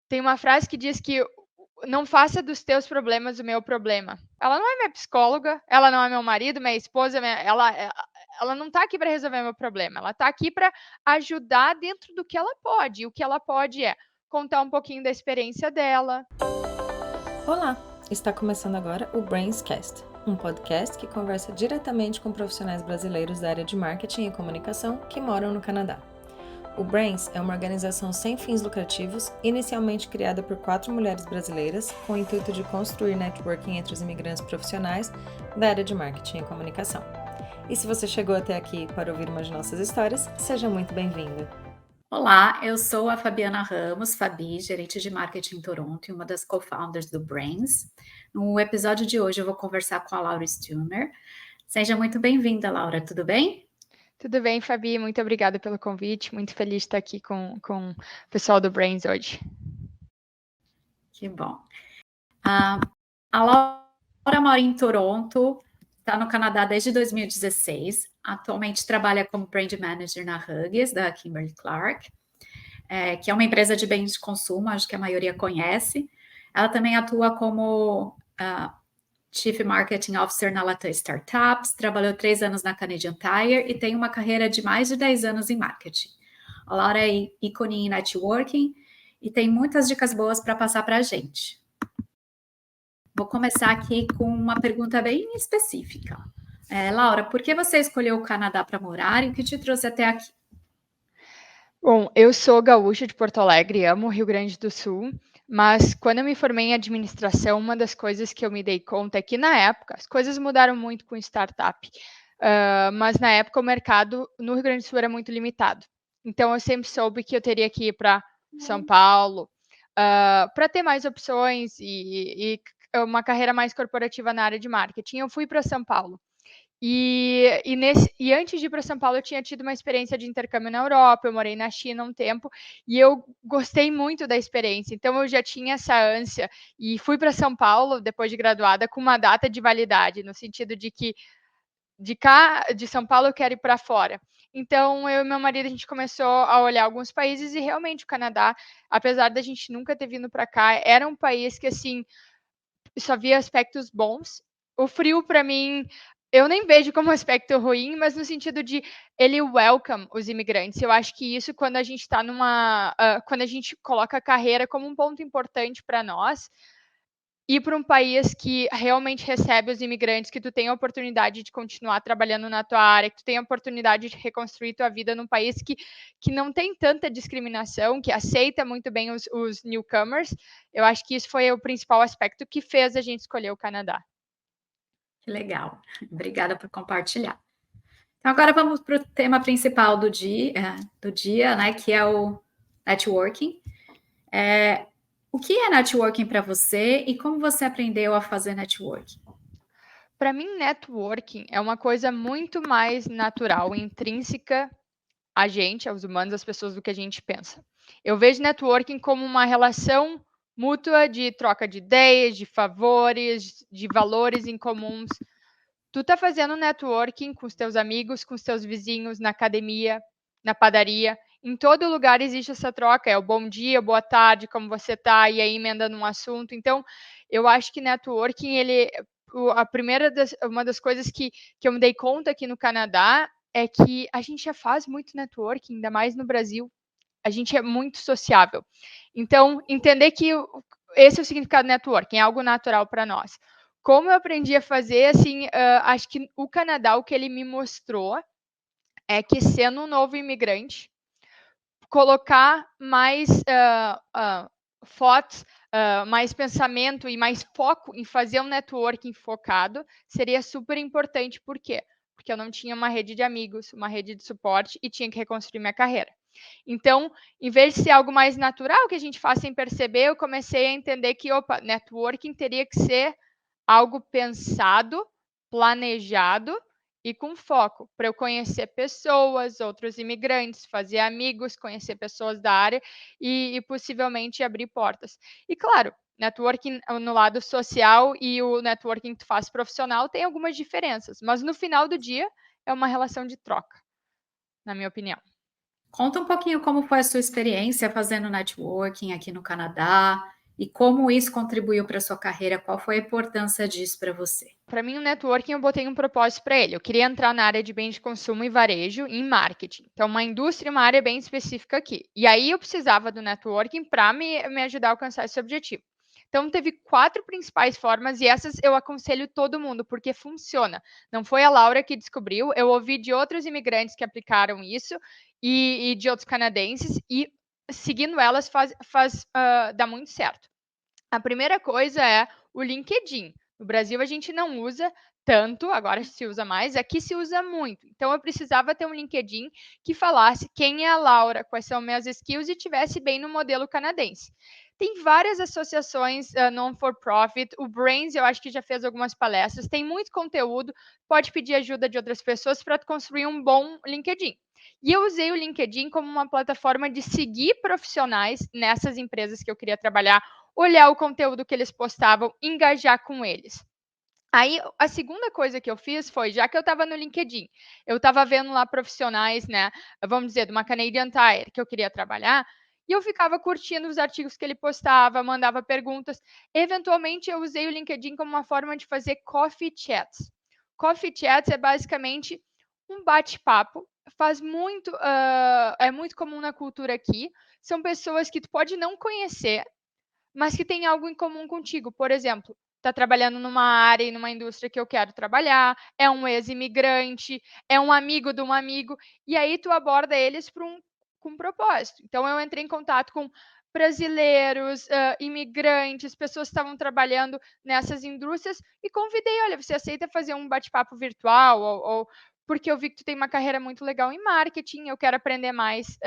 Tem uma frase que diz que não faça dos teus problemas o meu problema. Ela não é minha psicóloga, ela não é meu marido, minha esposa, ela não está aqui para resolver meu problema, ela está aqui para ajudar dentro do que ela pode. E o que ela pode é contar um pouquinho da experiência dela. Olá, está começando agora o Brainscast, um podcast que conversa diretamente com profissionais brasileiros da área de marketing e comunicação que moram no Canadá. O Brains é uma organização sem fins lucrativos, inicialmente criada por 4 mulheres brasileiras, com o intuito de construir networking entre os imigrantes profissionais da área de marketing e comunicação. E se você chegou até aqui para ouvir uma de nossas histórias, seja muito bem-vindo! Olá, eu sou a Fabiana Ramos, Fabi, gerente de marketing em Toronto e uma das co-founders do Brains. No episódio de hoje eu vou conversar com a Laura Stummer. Seja muito bem-vinda, Laura, tudo bem? Tudo bem, Fabi? Muito obrigada pelo convite. Muito feliz de estar aqui com o pessoal do Brains hoje. Que bom. A Laura mora em Toronto, está no Canadá desde 2016. Atualmente trabalha como Brand Manager na Huggies, da Kimberly-Clark, que é uma empresa de bens de consumo, acho que a maioria conhece. Ela também atua como Chief Marketing Officer na Latam Startups, trabalhou 3 anos na Canadian Tire e tem uma carreira de mais de 10 anos em marketing. A Laura é ícone em networking e tem muitas dicas boas para passar para a gente. Vou começar aqui com uma pergunta bem específica. Laura, por que você escolheu o Canadá para morar e o que te trouxe até aqui? Bom, eu sou gaúcha de Porto Alegre, amo o Rio Grande do Sul, mas quando eu me formei em administração, uma das coisas que eu me dei conta é que na época as coisas mudaram muito com startup, mas na época o mercado no Rio Grande do Sul era muito limitado. Então eu sempre soube que eu teria que ir para São Paulo para ter mais opções e uma carreira mais corporativa na área de marketing. Eu fui para São Paulo. E antes de ir para São Paulo, eu tinha tido uma experiência de intercâmbio na Europa, eu morei na China um tempo, e eu gostei muito da experiência, então eu já tinha essa ânsia, e fui para São Paulo, depois de graduada, com uma data de validade, no sentido de que de São Paulo eu quero ir para fora. Então, eu e meu marido, a gente começou a olhar alguns países, e realmente o Canadá, apesar da gente nunca ter vindo para cá, era um país que, assim, só via aspectos bons. O frio, para mim, eu nem vejo como aspecto ruim, mas no sentido de ele welcome os imigrantes. Eu acho que isso, quando a gente está quando a gente coloca a carreira como um ponto importante para nós, ir para um país que realmente recebe os imigrantes, que tu tem a oportunidade de continuar trabalhando na tua área, que tu tem a oportunidade de reconstruir tua vida num país que não tem tanta discriminação, que aceita muito bem os newcomers, eu acho que isso foi o principal aspecto que fez a gente escolher o Canadá. Que legal, obrigada por compartilhar. Então, agora vamos para o tema principal do dia, né, que é o networking. O que é networking para você e como você aprendeu a fazer networking? Para mim, networking é uma coisa muito mais natural, intrínseca a gente, aos humanos, às pessoas, do que a gente pensa. Eu vejo networking como uma relação mútua de troca de ideias, de favores, de valores em comuns. Tu tá fazendo networking com os teus amigos, com os teus vizinhos, na academia, na padaria. Em todo lugar existe essa troca, é o bom dia, boa tarde, como você tá, e aí emenda num assunto. Então, eu acho que networking, uma das coisas que eu me dei conta aqui no Canadá é que a gente já faz muito networking, ainda mais no Brasil. A gente é muito sociável. Então, entender que esse é o significado do networking, é algo natural para nós. Como eu aprendi a fazer, assim, acho que o Canadá, o que ele me mostrou é que, sendo um novo imigrante, colocar mais fotos, mais pensamento e mais foco em fazer um networking focado seria super importante. Por quê? Porque eu não tinha uma rede de amigos, uma rede de suporte e tinha que reconstruir minha carreira. Então, em vez de ser algo mais natural que a gente faz sem perceber, eu comecei a entender que, networking teria que ser algo pensado, planejado e com foco, para eu conhecer pessoas, outros imigrantes, fazer amigos, conhecer pessoas da área e possivelmente abrir portas. E claro, networking no lado social e o networking que tu faz profissional tem algumas diferenças, mas no final do dia é uma relação de troca, na minha opinião. Conta um pouquinho como foi a sua experiência fazendo networking aqui no Canadá e como isso contribuiu para a sua carreira, qual foi a importância disso para você? Para mim, o networking eu botei um propósito para ele. Eu queria entrar na área de bens de consumo e varejo em marketing. Então, uma indústria, uma área bem específica aqui. E aí eu precisava do networking para me ajudar a alcançar esse objetivo. Então, teve 4 principais formas e essas eu aconselho todo mundo, porque funciona. Não foi a Laura que descobriu, eu ouvi de outros imigrantes que aplicaram isso e de outros canadenses, e seguindo elas dá muito certo. A primeira coisa é o LinkedIn. No Brasil a gente não usa tanto, agora se usa mais, aqui se usa muito. Então eu precisava ter um LinkedIn que falasse quem é a Laura, quais são minhas skills e tivesse bem no modelo canadense. Tem várias associações non-for-profit, o Brains eu acho que já fez algumas palestras, tem muito conteúdo, pode pedir ajuda de outras pessoas para construir um bom LinkedIn. E eu usei o LinkedIn como uma plataforma de seguir profissionais nessas empresas que eu queria trabalhar, olhar o conteúdo que eles postavam, engajar com eles. Aí, a segunda coisa que eu fiz foi, já que eu estava no LinkedIn, eu estava vendo lá profissionais, né, vamos dizer, de uma Canadian Tire que eu queria trabalhar, e eu ficava curtindo os artigos que ele postava, mandava perguntas. Eventualmente, eu usei o LinkedIn como uma forma de fazer coffee chats. Coffee chats é basicamente um bate-papo, é muito comum na cultura aqui. São pessoas que tu pode não conhecer, mas que tem algo em comum contigo. Por exemplo, está trabalhando numa área e numa indústria que eu quero trabalhar, é um ex-imigrante, é um amigo de um amigo, e aí tu aborda eles com um propósito. Então, eu entrei em contato com brasileiros, imigrantes, pessoas que estavam trabalhando nessas indústrias e convidei, olha, você aceita fazer um bate-papo virtual ou porque eu vi que tu tem uma carreira muito legal em marketing, eu quero aprender mais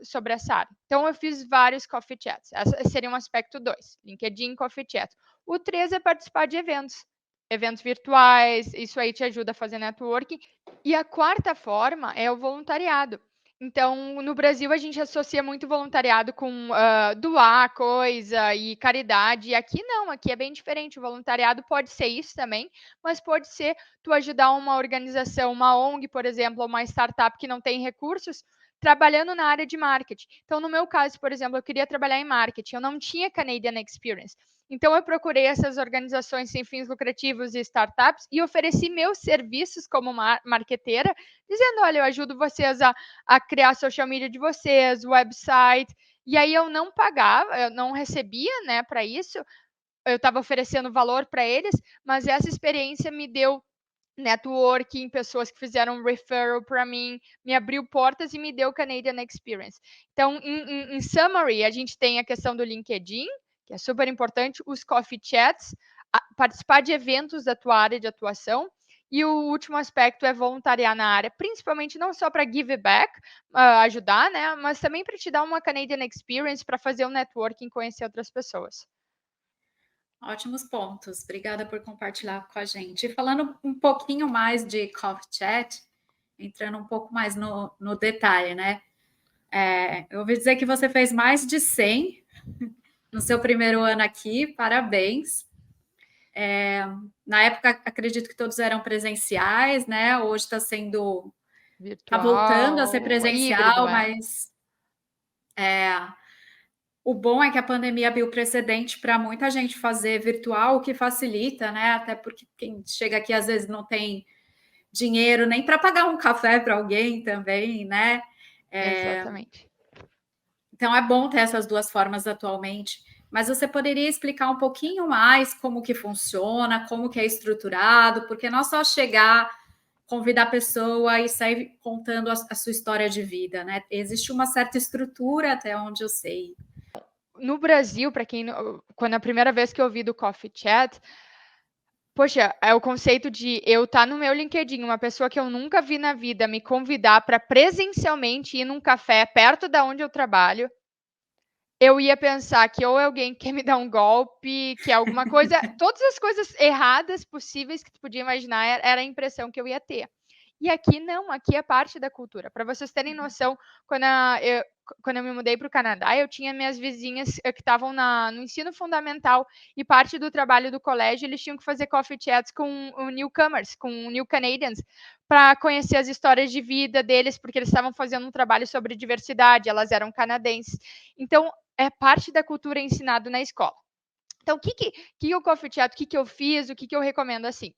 sobre essa área. Então, eu fiz vários coffee chats. Esse seria um aspecto 2, LinkedIn, coffee chat. O 3 é participar de eventos virtuais, isso aí te ajuda a fazer networking. E a quarta forma é o voluntariado. Então, no Brasil, a gente associa muito voluntariado com doar coisa e caridade. E aqui não, aqui é bem diferente. O voluntariado pode ser isso também, mas pode ser tu ajudar uma organização, uma ONG, por exemplo, ou uma startup que não tem recursos, trabalhando na área de marketing. Então, no meu caso, por exemplo, eu queria trabalhar em marketing, eu não tinha Canadian Experience. Então, eu procurei essas organizações sem fins lucrativos e startups e ofereci meus serviços como marqueteira, dizendo: olha, eu ajudo vocês a criar a social media de vocês, website. E aí eu não pagava, eu não recebia, né, para isso. Eu estava oferecendo valor para eles, mas essa experiência me deu networking, pessoas que fizeram referral para mim, me abriu portas e me deu Canadian Experience. Então, em summary, a gente tem a questão do LinkedIn, que é super importante, os coffee chats, participar de eventos da tua área de atuação, e o último aspecto é voluntariar na área, principalmente não só para give back, ajudar, né, mas também para te dar uma Canadian Experience, para fazer um networking e conhecer outras pessoas. Ótimos pontos, obrigada por compartilhar com a gente. E falando um pouquinho mais de Coffee Chat, entrando um pouco mais no detalhe, né? Eu ouvi dizer que você fez mais de 100 no seu primeiro ano aqui, parabéns. Na época, acredito que todos eram presenciais, né? Hoje está sendo... Está voltando a ser presencial, híbrido, mas... O bom é que a pandemia abriu precedente para muita gente fazer virtual, o que facilita, né? Até porque quem chega aqui às vezes não tem dinheiro nem para pagar um café para alguém também, né? Exatamente. Então é bom ter essas duas formas atualmente. Mas você poderia explicar um pouquinho mais como que funciona, como que é estruturado, porque não é só chegar, convidar a pessoa e sair contando a sua história de vida, né? Existe uma certa estrutura até onde eu sei. No Brasil, para quem quando a primeira vez que eu ouvi do Coffee Chat, poxa, é o conceito de eu estar no meu LinkedIn, uma pessoa que eu nunca vi na vida me convidar para presencialmente ir num café perto da onde eu trabalho, eu ia pensar que ou é alguém que quer me dar um golpe, que é alguma coisa, todas as coisas erradas possíveis que tu podia imaginar era a impressão que eu ia ter. E aqui não, aqui é parte da cultura. Para vocês terem noção, quando eu me mudei para o Canadá, eu tinha minhas vizinhas que estavam no ensino fundamental e parte do trabalho do colégio eles tinham que fazer coffee chats com o newcomers, com new Canadians, para conhecer as histórias de vida deles, porque eles estavam fazendo um trabalho sobre diversidade, elas eram canadenses. Então, é parte da cultura ensinado na escola. Então, o que o coffee chat, o que eu fiz, o que eu recomendo assim?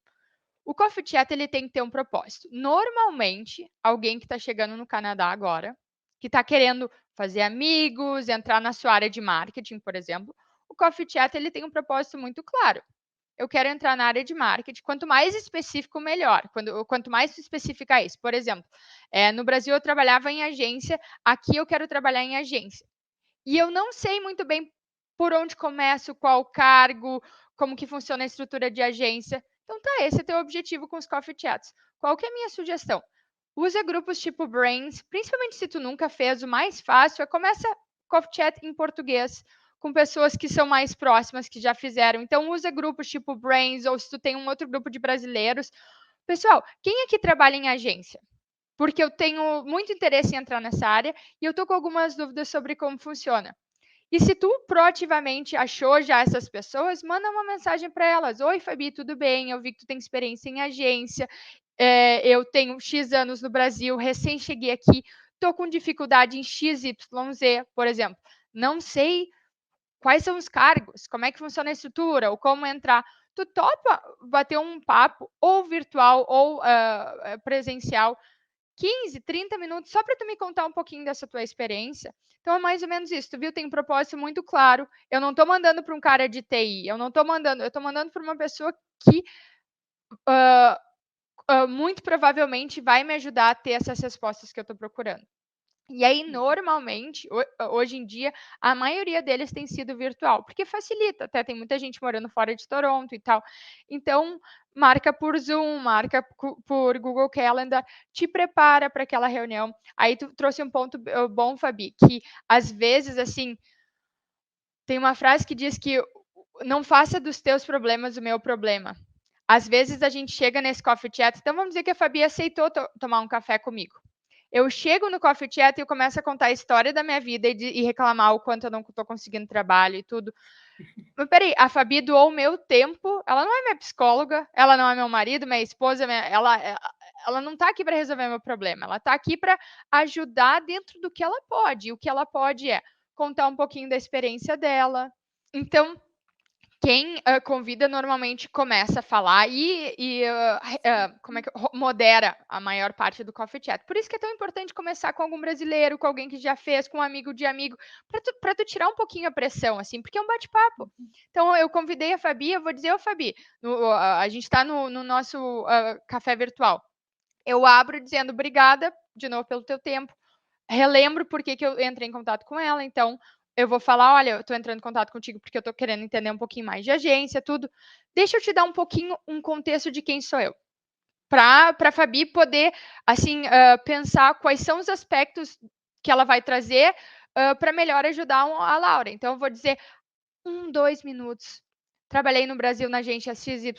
O coffee chat ele tem que ter um propósito. Normalmente, alguém que está chegando no Canadá agora, que está querendo fazer amigos, entrar na sua área de marketing, por exemplo, o coffee chat ele tem um propósito muito claro. Eu quero entrar na área de marketing. Quanto mais específico, melhor. Quanto mais específica isso. Por exemplo, no Brasil eu trabalhava em agência, aqui eu quero trabalhar em agência. E eu não sei muito bem por onde começo, qual cargo, como que funciona a estrutura de agência. Então tá, esse é teu objetivo com os coffee chats. Qual que é a minha sugestão? Usa grupos tipo Brains, principalmente se tu nunca fez, o mais fácil é começa coffee chat em português, com pessoas que são mais próximas, que já fizeram. Então usa grupos tipo Brains, ou se tu tem um outro grupo de brasileiros. Pessoal, quem aqui trabalha em agência? Porque eu tenho muito interesse em entrar nessa área e eu estou com algumas dúvidas sobre como funciona. E se tu proativamente achou já essas pessoas, manda uma mensagem para elas. Oi, Fabi, tudo bem? Eu vi que tu tem experiência em agência. Eu tenho X anos no Brasil, recém cheguei aqui, estou com dificuldade em XYZ, por exemplo. Não sei quais são os cargos, como é que funciona a estrutura, ou como entrar. Tu topa bater um papo, ou virtual, ou presencial, 15, 30 minutos, só para tu me contar um pouquinho dessa tua experiência. Então, é mais ou menos isso. Tu viu, tem um propósito muito claro. Eu não estou mandando para um cara de TI, eu estou mandando para uma pessoa que muito provavelmente vai me ajudar a ter essas respostas que eu estou procurando. E aí, normalmente, hoje em dia, a maioria deles tem sido virtual, porque facilita, até tem muita gente morando fora de Toronto e tal. Então, marca por Zoom, marca por Google Calendar, te prepara para aquela reunião. Aí tu trouxe um ponto bom, Fabi, que às vezes, assim, tem uma frase que diz que não faça dos teus problemas o meu problema. Às vezes a gente chega nesse coffee chat, então vamos dizer que a Fabi aceitou tomar um café comigo. Eu chego no coffee chat e eu começo a contar a história da minha vida e reclamar o quanto eu não estou conseguindo trabalho e tudo. Mas peraí, a Fabi doou o meu tempo, ela não é minha psicóloga, ela não é meu marido, minha esposa, ela não está aqui para resolver meu problema, ela está aqui para ajudar dentro do que ela pode. E o que ela pode é contar um pouquinho da experiência dela. Então, quem convida normalmente começa a falar e modera a maior parte do coffee chat. Por isso que é tão importante começar com algum brasileiro, com alguém que já fez, com um amigo de amigo, para tu tirar um pouquinho a pressão, assim, porque é um bate-papo. Então, eu convidei a Fabi, eu vou dizer, Fabi, a gente está no nosso café virtual. Eu abro dizendo obrigada, de novo, pelo teu tempo. Relembro por que eu entrei em contato com ela, então eu vou falar, olha, eu estou entrando em contato contigo porque eu estou querendo entender um pouquinho mais de agência, tudo. Deixa eu te dar um pouquinho um contexto de quem sou eu. Para a Fabi poder, assim, pensar quais são os aspectos que ela vai trazer para melhor ajudar a Laura. Então, eu vou dizer 2 minutos. Trabalhei no Brasil na agência XYZ,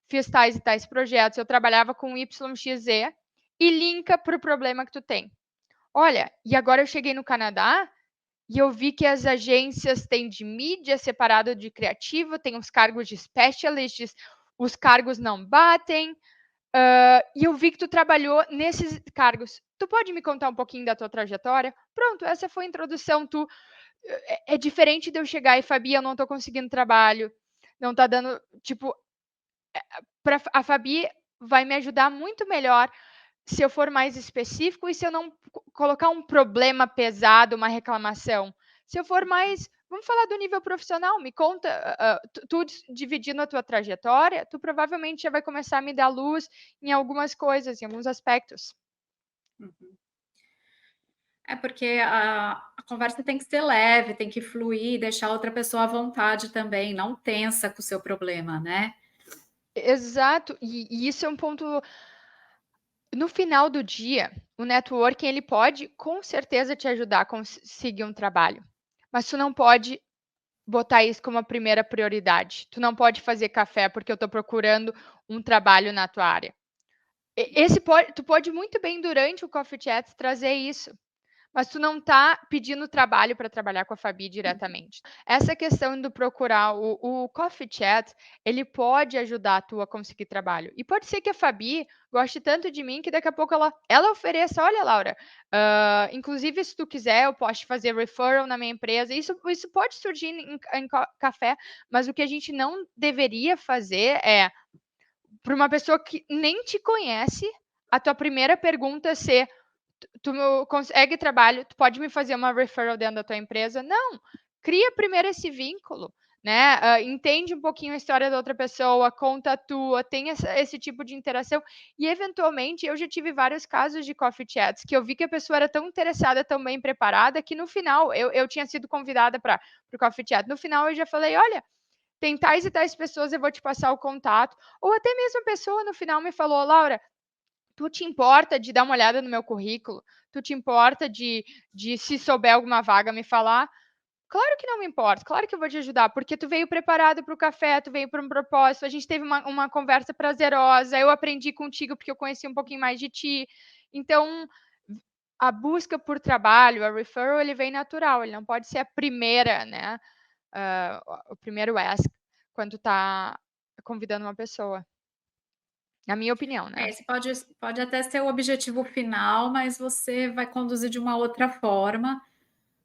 fiz tais e tais projetos, eu trabalhava com YXZ e linka para o problema que tu tem. Olha, e agora eu cheguei no Canadá e eu vi que as agências têm de mídia separado de criativo, tem os cargos de specialists, os cargos não batem. E eu vi que tu trabalhou nesses cargos. Tu pode me contar um pouquinho da tua trajetória? Pronto, essa foi a introdução. É diferente de eu chegar e, Fabi, eu não estou conseguindo trabalho, não está dando, tipo, a Fabi vai me ajudar muito melhor se eu for mais específico e se eu não colocar um problema pesado, uma reclamação. Se eu for mais, vamos falar do nível profissional, me conta, tu dividindo a tua trajetória, tu provavelmente já vai começar a me dar luz em algumas coisas, em alguns aspectos. Uhum. É porque a conversa tem que ser leve, tem que fluir, deixar a outra pessoa à vontade também, não tensa com o seu problema, né? Exato, e isso é um ponto. No final do dia, o networking ele pode com certeza te ajudar a conseguir um trabalho, mas tu não pode botar isso como a primeira prioridade. Tu não pode fazer café porque eu estou procurando um trabalho na tua área. Tu pode muito bem, durante o Coffee Chat, trazer isso. Mas tu não está pedindo trabalho para trabalhar com a Fabi diretamente. Essa questão do procurar o Coffee Chat, ele pode ajudar tu a conseguir trabalho. E pode ser que a Fabi goste tanto de mim que daqui a pouco ela ofereça, olha, Laura, inclusive se tu quiser, eu posso fazer referral na minha empresa. Isso pode surgir em café, mas o que a gente não deveria fazer é, para uma pessoa que nem te conhece, a tua primeira pergunta ser: tu consegue trabalho, tu pode me fazer uma referral dentro da tua empresa? Não, cria primeiro esse vínculo, né? Entende um pouquinho a história da outra pessoa, conta a tua, tem esse tipo de interação. E, eventualmente, eu já tive vários casos de coffee chats que eu vi que a pessoa era tão interessada, tão bem preparada, que no final, eu tinha sido convidada para o coffee chat. No final, eu já falei, olha, tem tais e tais pessoas, eu vou te passar o contato. Ou até mesmo a pessoa, no final, me falou, Laura, tu te importa de dar uma olhada no meu currículo? Tu te importa de se souber alguma vaga, me falar? Claro que não me importa, claro que eu vou te ajudar, porque tu veio preparado para o café, tu veio para um propósito, a gente teve uma conversa prazerosa, eu aprendi contigo porque eu conheci um pouquinho mais de ti. Então, a busca por trabalho, a referral, ele vem natural, ele não pode ser a primeira, né? O primeiro ask quando tu tá convidando uma pessoa. Na minha opinião, né? Esse pode até ser o objetivo final, mas você vai conduzir de uma outra forma,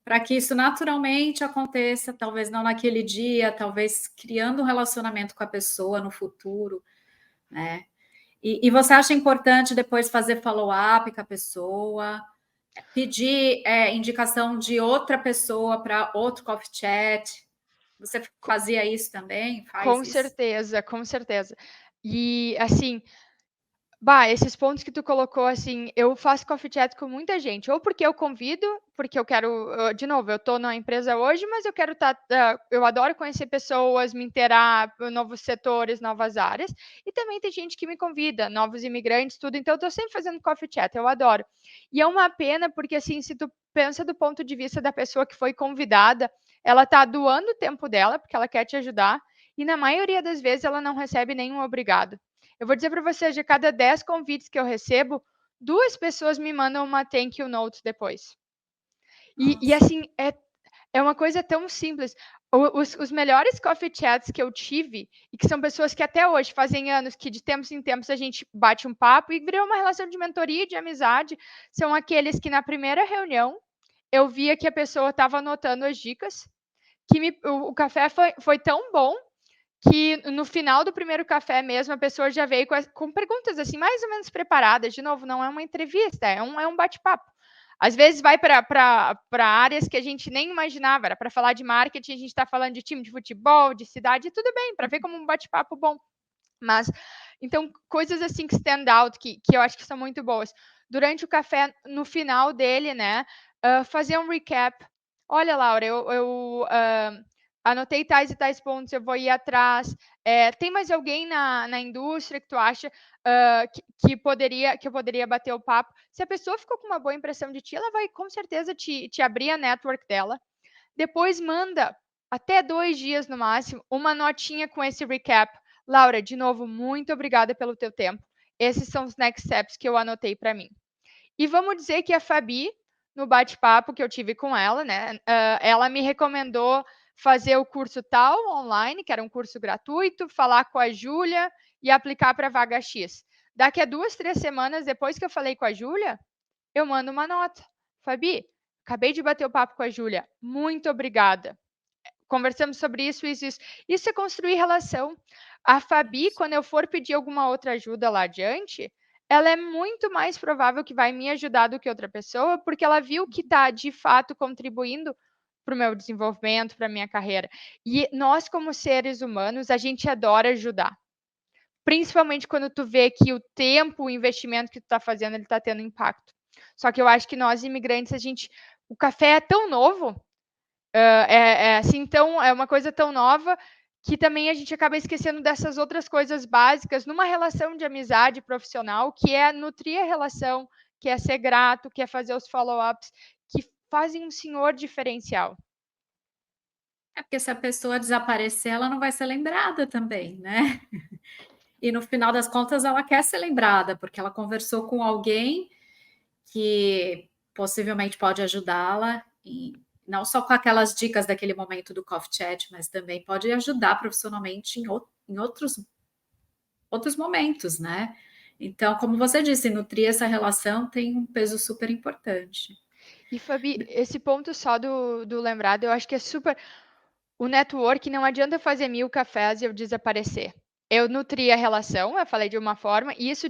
para que isso naturalmente aconteça, talvez não naquele dia, talvez criando um relacionamento com a pessoa no futuro, né? E você acha importante depois fazer follow-up com a pessoa, pedir indicação de outra pessoa para outro coffee chat? Você fazia isso também? Faz Com isso? certeza, com certeza. E, assim, esses pontos que tu colocou, assim, eu faço coffee chat com muita gente, ou porque eu convido, porque eu quero, de novo, eu estou na empresa hoje, mas eu quero eu adoro conhecer pessoas, me inteirar, novos setores, novas áreas, e também tem gente que me convida, novos imigrantes, tudo, então eu estou sempre fazendo coffee chat, eu adoro. E é uma pena, porque, assim, se tu pensa do ponto de vista da pessoa que foi convidada, ela está doando o tempo dela, porque ela quer te ajudar, e na maioria das vezes ela não recebe nenhum obrigado. Eu vou dizer para você, de cada 10 convites que eu recebo, 2 pessoas me mandam uma thank you note depois. E Nossa. assim, é uma coisa tão simples. Os melhores coffee chats que eu tive, e que são pessoas que até hoje fazem anos, que de tempos em tempos a gente bate um papo e virou uma relação de mentoria, de amizade, são aqueles que na primeira reunião eu via que a pessoa estava anotando as dicas, que o café foi tão bom que no final do primeiro café mesmo, a pessoa já veio com perguntas assim, mais ou menos preparadas. De novo, não é uma entrevista, é um bate-papo. Às vezes vai para áreas que a gente nem imaginava, era para falar de marketing, a gente está falando de time de futebol, de cidade, tudo bem, para ver como um bate-papo bom. Mas, então, coisas assim que stand out, que eu acho que são muito boas. Durante o café, no final dele, né, fazer um recap. Olha, Laura, eu anotei tais e tais pontos, eu vou ir atrás. Tem mais alguém na indústria que tu acha que eu poderia bater o papo? Se a pessoa ficou com uma boa impressão de ti, ela vai com certeza te abrir a network dela. Depois manda, até 2 dias no máximo, uma notinha com esse recap. Laura, de novo, muito obrigada pelo teu tempo. Esses são os next steps que eu anotei para mim. E vamos dizer que a Fabi, no bate-papo que eu tive com ela, né, ela me recomendou fazer o curso tal online, que era um curso gratuito, falar com a Júlia e aplicar para a vaga X. Daqui a 2, 3 semanas depois que eu falei com a Júlia, eu mando uma nota. Fabi, acabei de bater o papo com a Júlia. Muito obrigada. Conversamos sobre isso, isso, isso. Isso é construir relação. A Fabi, quando eu for pedir alguma outra ajuda lá adiante, ela é muito mais provável que vai me ajudar do que outra pessoa, porque ela viu que está, de fato, contribuindo para o meu desenvolvimento, para a minha carreira. E nós, como seres humanos, a gente adora ajudar. Principalmente quando tu vê que o tempo, o investimento que tu está fazendo, ele está tendo impacto. Só que eu acho que nós, imigrantes, o café é tão novo, assim, então é uma coisa tão nova que também a gente acaba esquecendo dessas outras coisas básicas numa relação de amizade profissional, que é nutrir a relação, que é ser grato, que é fazer os follow-ups, que fazem um senhor diferencial. É porque se a pessoa desaparecer, ela não vai ser lembrada também, né? e no final das contas ela quer ser lembrada, porque ela conversou com alguém que possivelmente pode ajudá-la, e não só com aquelas dicas daquele momento do Coffee Chat, mas também pode ajudar profissionalmente em outros momentos, né? Então, como você disse, nutrir essa relação tem um peso super importante. E, Fabi, esse ponto só do lembrado, eu acho que é super. O network não adianta fazer 1000 cafés e eu desaparecer. Eu nutri a relação, eu falei de uma forma, e isso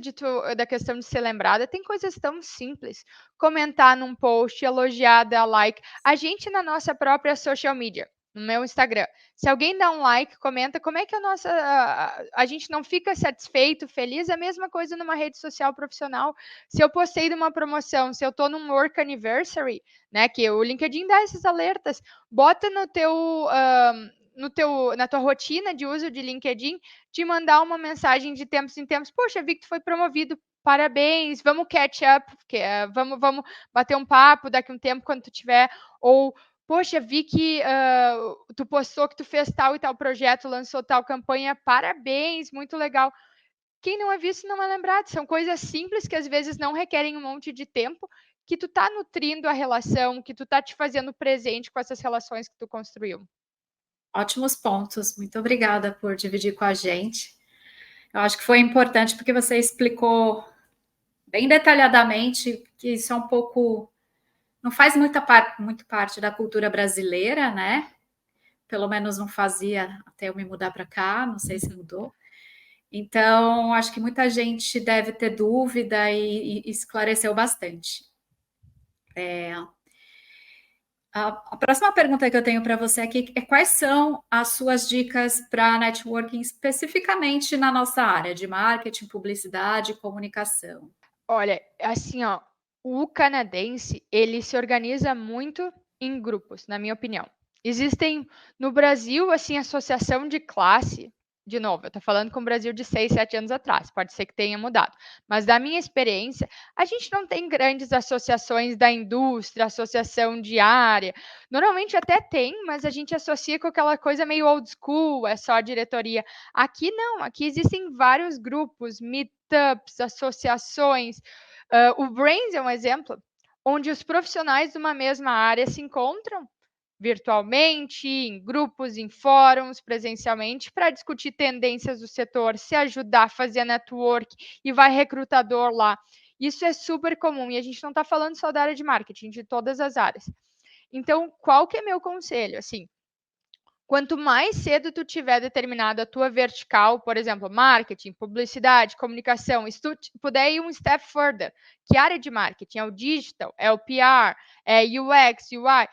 da questão de ser lembrada, tem coisas tão simples. Comentar num post, elogiar, dar like. A gente na nossa própria social media, no meu Instagram, se alguém dá um like, comenta, como é que a gente não fica satisfeito, feliz? É a mesma coisa numa rede social profissional. Se eu postei de uma promoção, se eu tô num work anniversary, né, que o LinkedIn dá esses alertas, bota na tua rotina de uso de LinkedIn, de mandar uma mensagem de tempos em tempos. Poxa, vi que tu foi promovido, parabéns, vamos catch up, vamos bater um papo daqui a um tempo quando tu tiver. Ou, poxa, vi que tu postou que tu fez tal e tal projeto, lançou tal campanha, parabéns, muito legal. Quem não é visto não é lembrado. São coisas simples que às vezes não requerem um monte de tempo, que tu tá nutrindo a relação, que tu tá te fazendo presente com essas relações que tu construiu. Ótimos pontos. Muito obrigada por dividir com a gente. Eu acho que foi importante porque você explicou bem detalhadamente que isso é um pouco... Não faz muito parte da cultura brasileira, né? Pelo menos não fazia até eu me mudar para cá, não sei se mudou. Então, acho que muita gente deve ter dúvida e esclareceu bastante. A próxima pergunta que eu tenho para você aqui é quais são as suas dicas para networking especificamente na nossa área de marketing, publicidade e comunicação? Olha, assim, ó, o canadense, ele se organiza muito em grupos, na minha opinião. Existem no Brasil, assim, associação de classe. De novo, eu tô falando com o Brasil de 6, 7 anos atrás, pode ser que tenha mudado. Mas da minha experiência, a gente não tem grandes associações da indústria, associação de área. Normalmente até tem, mas a gente associa com aquela coisa meio old school, é só a diretoria. Aqui não, aqui existem vários grupos, meetups, associações. O Brains é um exemplo onde os profissionais de uma mesma área se encontram virtualmente, em grupos, em fóruns, presencialmente, para discutir tendências do setor, se ajudar a fazer network e vai recrutador lá. Isso é super comum e a gente não está falando só da área de marketing, de todas as áreas. Então, qual que é meu conselho? Assim, quanto mais cedo tu tiver determinada a tua vertical, por exemplo, marketing, publicidade, comunicação, se tu puder ir um step further, que área de marketing? É o digital? É o PR? É UX, UI?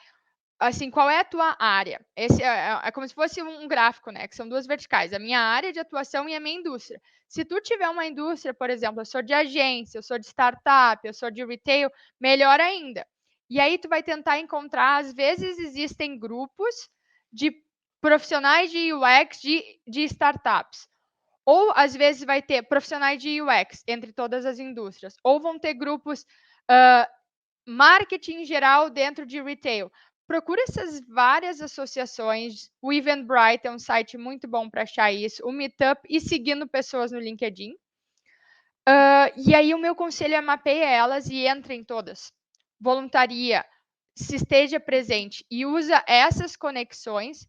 Assim, qual é a tua área? Esse é como se fosse um gráfico, né? Que são duas verticais, a minha área de atuação e a minha indústria. Se tu tiver uma indústria, por exemplo, eu sou de agência, eu sou de startup, eu sou de retail, melhor ainda. E aí tu vai tentar encontrar, às vezes existem grupos de profissionais de UX de startups. Ou às vezes vai ter profissionais de UX entre todas as indústrias. Ou vão ter grupos marketing em geral dentro de retail. Procura essas várias associações. O Eventbrite é um site muito bom para achar isso. O Meetup e seguindo pessoas no LinkedIn. E aí o meu conselho é mapeie elas e entre em todas. Voluntaria, se esteja presente e usa essas conexões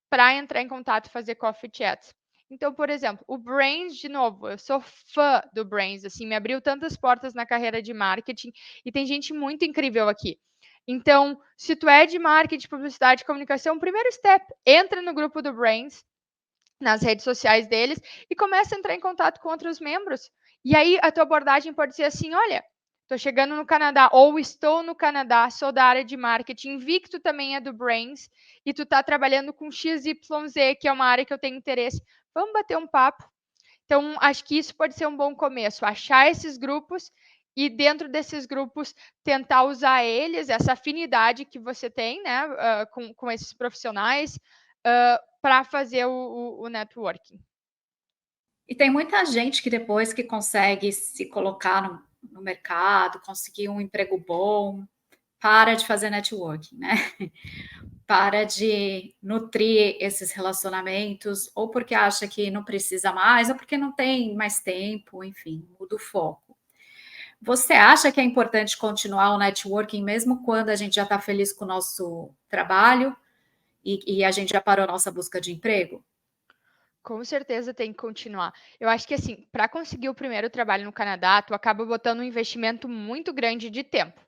para entrar em contato e fazer coffee chats. Então, por exemplo, o Brains, de novo, eu sou fã do Brains, assim, me abriu tantas portas na carreira de marketing e tem gente muito incrível aqui. Então, se tu é de marketing, publicidade, comunicação, primeiro step, entra no grupo do Brains, nas redes sociais deles e começa a entrar em contato com outros membros. E aí a tua abordagem pode ser assim, olha, estou chegando no Canadá ou estou no Canadá, sou da área de marketing, vi que tu também é do Brains e tu está trabalhando com XYZ, que é uma área que eu tenho interesse. Vamos bater um papo? Então, acho que isso pode ser um bom começo, achar esses grupos e dentro desses grupos tentar usar eles, essa afinidade que você tem, né, com esses profissionais, para fazer o networking. E tem muita gente que depois que consegue se colocar no mercado, conseguir um emprego bom, para de fazer networking, né? para de nutrir esses relacionamentos, ou porque acha que não precisa mais, ou porque não tem mais tempo, enfim, muda o foco. Você acha que é importante continuar o networking mesmo quando a gente já está feliz com o nosso trabalho e a gente já parou a nossa busca de emprego? Com certeza tem que continuar. Eu acho que assim, para conseguir o primeiro trabalho no Canadá, tu acaba botando um investimento muito grande de tempo.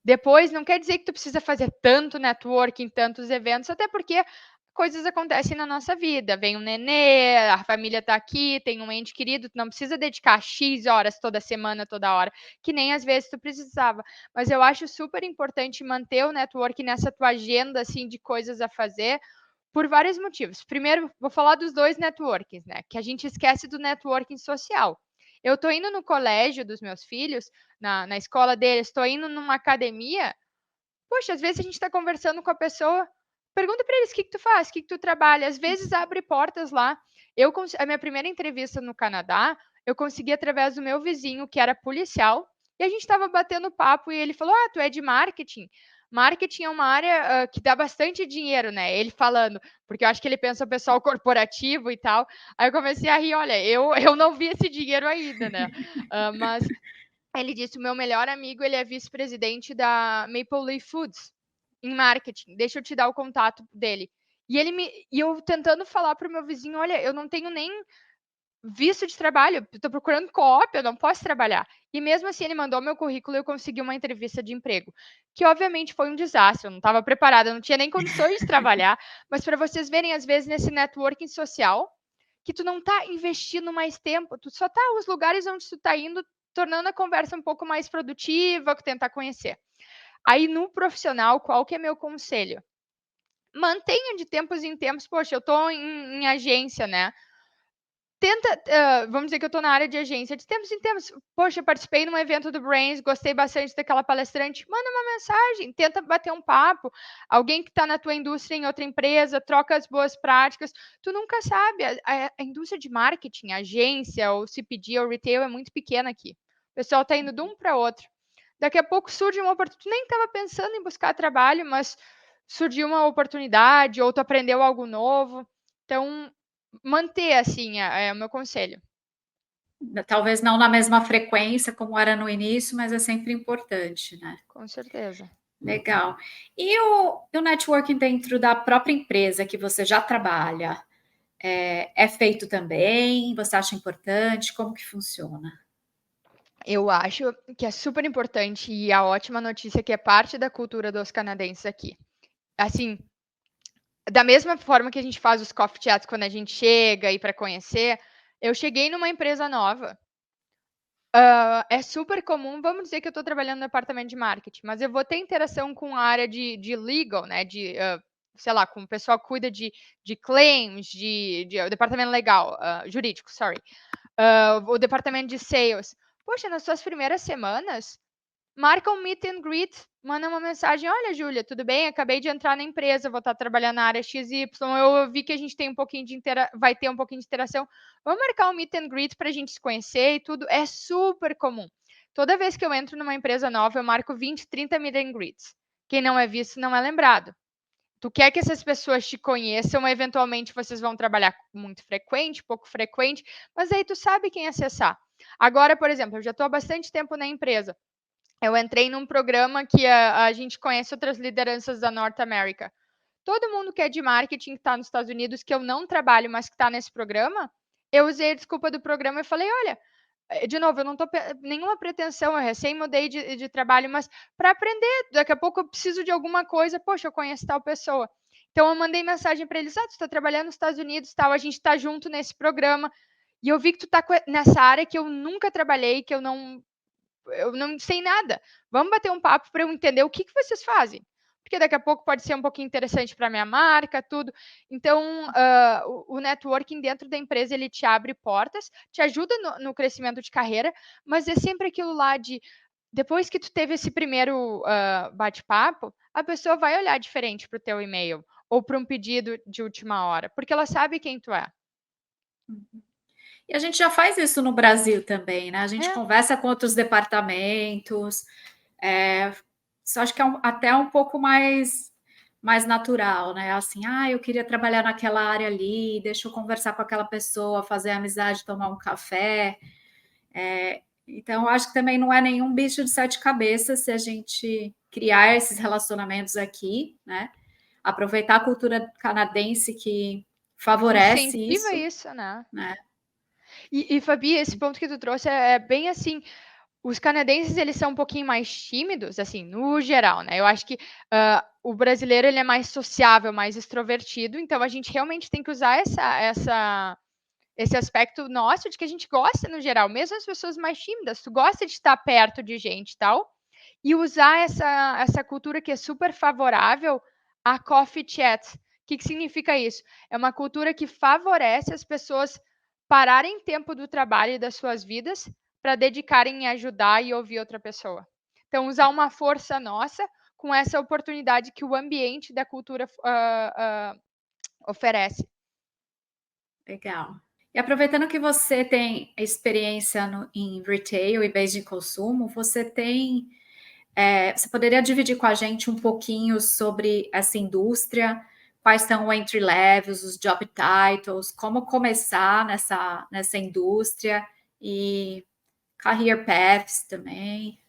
Depois, não quer dizer que tu precisa fazer tanto networking, tantos eventos, até porque coisas acontecem na nossa vida. Vem um nenê, a família tá aqui, tem um ente querido, tu não precisa dedicar X horas toda semana, toda hora, que nem às vezes tu precisava. Mas eu acho super importante manter o networking nessa tua agenda, assim, de coisas a fazer, por vários motivos. Primeiro, vou falar dos dois networkings, né? Que a gente esquece do networking social. Eu tô indo no colégio dos meus filhos, na escola deles, estou indo numa academia. Poxa, às vezes a gente está conversando com a pessoa, pergunta para eles o que, que tu faz, o que, que tu trabalha. Às vezes abre portas lá. A minha primeira entrevista no Canadá, eu consegui através do meu vizinho, que era policial, e a gente estava batendo papo e ele falou: Ah, tu é de marketing? Marketing é uma área que dá bastante dinheiro, né? Ele falando, porque eu acho que ele pensa o pessoal corporativo e tal. Aí eu comecei a rir, olha, eu não vi esse dinheiro ainda, né? Mas ele disse: o meu melhor amigo, ele é vice-presidente da Maple Leaf Foods em marketing. Deixa eu te dar o contato dele. E eu tentando falar para o meu vizinho, olha, eu não tenho nem visto de trabalho, estou procurando co-op, eu não posso trabalhar. E mesmo assim ele mandou meu currículo e eu consegui uma entrevista de emprego, que obviamente foi um desastre, eu não estava preparada, eu não tinha nem condições de trabalhar, mas para vocês verem, às vezes, nesse networking social, que tu não está investindo mais tempo, tu só está os lugares onde tu está indo, tornando a conversa um pouco mais produtiva, tentar conhecer. Aí no profissional, qual que é meu conselho? Mantenha de tempos em tempos, poxa, eu estou em agência, né? Tenta, vamos dizer que eu estou na área de agência, de tempos em tempos, poxa, eu participei num evento do Brains, gostei bastante daquela palestrante, manda uma mensagem, tenta bater um papo, alguém que está na tua indústria em outra empresa, troca as boas práticas, tu nunca sabe, a indústria de marketing, agência, ou CPG, ou retail é muito pequena aqui, o pessoal está indo de um para outro, daqui a pouco surge uma oportunidade, tu nem estava pensando em buscar trabalho, mas surgiu uma oportunidade, ou tu aprendeu algo novo, então manter, assim, é o meu conselho. Talvez não na mesma frequência como era no início, mas é sempre importante, né? Com certeza. Legal. E o networking dentro da própria empresa que você já trabalha, é feito também? Você acha importante? Como que funciona? Eu acho que é super importante e a ótima notícia é que é parte da cultura dos canadenses aqui. Assim, da mesma forma que a gente faz os coffee chats quando a gente chega e para conhecer, eu cheguei numa empresa nova. É super comum, vamos dizer que eu estou trabalhando no departamento de marketing, mas eu vou ter interação com a área de legal, né? Sei lá, com o pessoal que cuida de claims, o departamento legal, jurídico, sorry. O departamento de sales. Poxa, nas suas primeiras semanas, marca um meet and greet, manda uma mensagem: olha, Júlia, tudo bem? Acabei de entrar na empresa, vou estar trabalhando na área XY. Eu vi que a gente tem um pouquinho vai ter um pouquinho de interação. Vamos marcar um meet and greet para a gente se conhecer e tudo. É super comum. Toda vez que eu entro numa empresa nova, eu marco 20, 30 meet and greets. Quem não é visto não é lembrado. Tu quer que essas pessoas te conheçam, eventualmente vocês vão trabalhar muito frequente, pouco frequente, mas aí tu sabe quem acessar. Agora, por exemplo, eu já estou há bastante tempo na empresa. Eu entrei num programa que a gente conhece outras lideranças da Norte América. Todo mundo que é de marketing que está nos Estados Unidos, que eu não trabalho, mas que está nesse programa, eu usei a desculpa do programa e falei: olha, de novo, eu não estou nenhuma pretensão, eu recém mudei de trabalho, mas para aprender, daqui a pouco eu preciso de alguma coisa, poxa, eu conheço tal pessoa. Então eu mandei mensagem para eles: tu está trabalhando nos Estados Unidos, tal, a gente está junto nesse programa. E eu vi que tu está nessa área que eu nunca trabalhei, que eu não sei nada. Vamos bater um papo para eu entender o que vocês fazem. Porque daqui a pouco pode ser um pouquinho interessante para a minha marca, tudo. Então, o networking dentro da empresa, ele te abre portas, te ajuda no crescimento de carreira, mas é sempre aquilo lá de, depois que tu teve esse primeiro bate-papo, a pessoa vai olhar diferente para o teu e-mail ou para um pedido de última hora, porque ela sabe quem tu é. E a gente já faz isso no Brasil também, né? A gente É. conversa com outros departamentos, só acho que é até um pouco mais mais natural, né? Assim, eu queria trabalhar naquela área ali, deixa eu conversar com aquela pessoa, fazer amizade, tomar um café. Então, eu acho que também não é nenhum bicho de 7 cabeças se a gente criar esses relacionamentos aqui, né? Aproveitar a cultura canadense que favorece Incentiva isso, né? né? E Fabi, esse ponto que tu trouxe é bem assim, os canadenses, eles são um pouquinho mais tímidos, assim, no geral, né? Eu acho que o brasileiro, ele é mais sociável, mais extrovertido, então a gente realmente tem que usar esse aspecto nosso de que a gente gosta, no geral, mesmo as pessoas mais tímidas, tu gosta de estar perto de gente e tal, e usar essa cultura que é super favorável a coffee chat. O que significa isso? É uma cultura que favorece as pessoas pararem tempo do trabalho e das suas vidas para dedicarem em ajudar e ouvir outra pessoa. Então, usar uma força nossa com essa oportunidade que o ambiente da cultura oferece. Legal. E aproveitando que você tem experiência em retail e bens de consumo, você poderia dividir com a gente um pouquinho sobre essa indústria? Quais são os entry levels, os job titles, como começar nessa indústria e career paths também?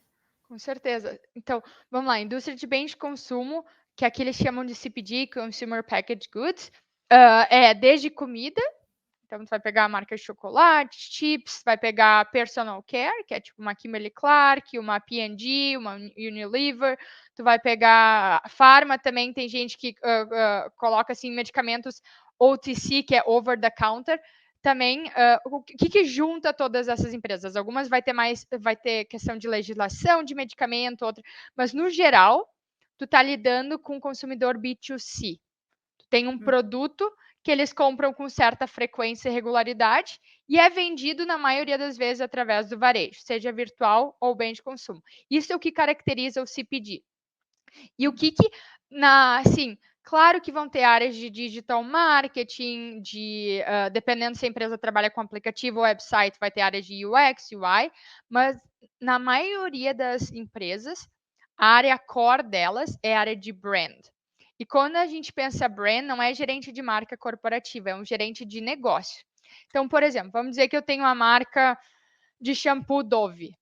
Com certeza. Então, vamos lá, indústria de bens de consumo, que aqui eles chamam de CPG, Consumer Packaged Goods, é desde comida, então você vai pegar a marca de chocolate, chips, vai pegar personal care, que é tipo uma Kimberly Clark, uma P&G, uma Unilever, tu vai pegar farma também, tem gente que coloca assim medicamentos OTC, que é over the counter, também, o que junta todas essas empresas? Algumas vai ter questão de legislação de medicamento, outra, mas no geral, tu tá lidando com o consumidor B2C. Tu tem um produto que eles compram com certa frequência e regularidade e é vendido na maioria das vezes através do varejo, seja virtual ou bem de consumo. Isso é o que caracteriza o CPG. E o que assim, claro que vão ter áreas de digital marketing, dependendo se a empresa trabalha com aplicativo ou website, vai ter áreas de UX, UI, mas na maioria das empresas, a área core delas é a área de brand. E quando a gente pensa brand, não é gerente de marca corporativa, é um gerente de negócio. Então, por exemplo, vamos dizer que eu tenho uma marca de shampoo Dove.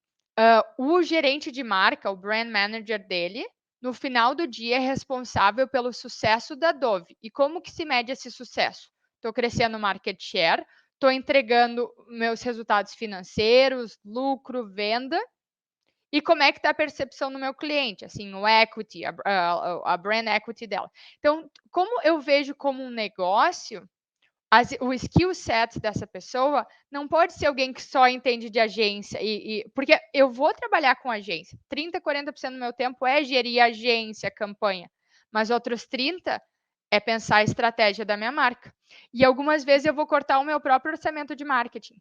O gerente de marca, o brand manager dele, no final do dia é responsável pelo sucesso da Dove. E como que se mede esse sucesso? Estou crescendo market share, estou entregando meus resultados financeiros, lucro, venda, e como é que está a percepção do meu cliente, assim, o equity, a brand equity dela. Então, como eu vejo como um negócio, o skill set dessa pessoa não pode ser alguém que só entende de agência, porque eu vou trabalhar com agência. 30%, 40% do meu tempo é gerir agência, campanha, mas outros 30% é pensar a estratégia da minha marca. E algumas vezes eu vou cortar o meu próprio orçamento de marketing.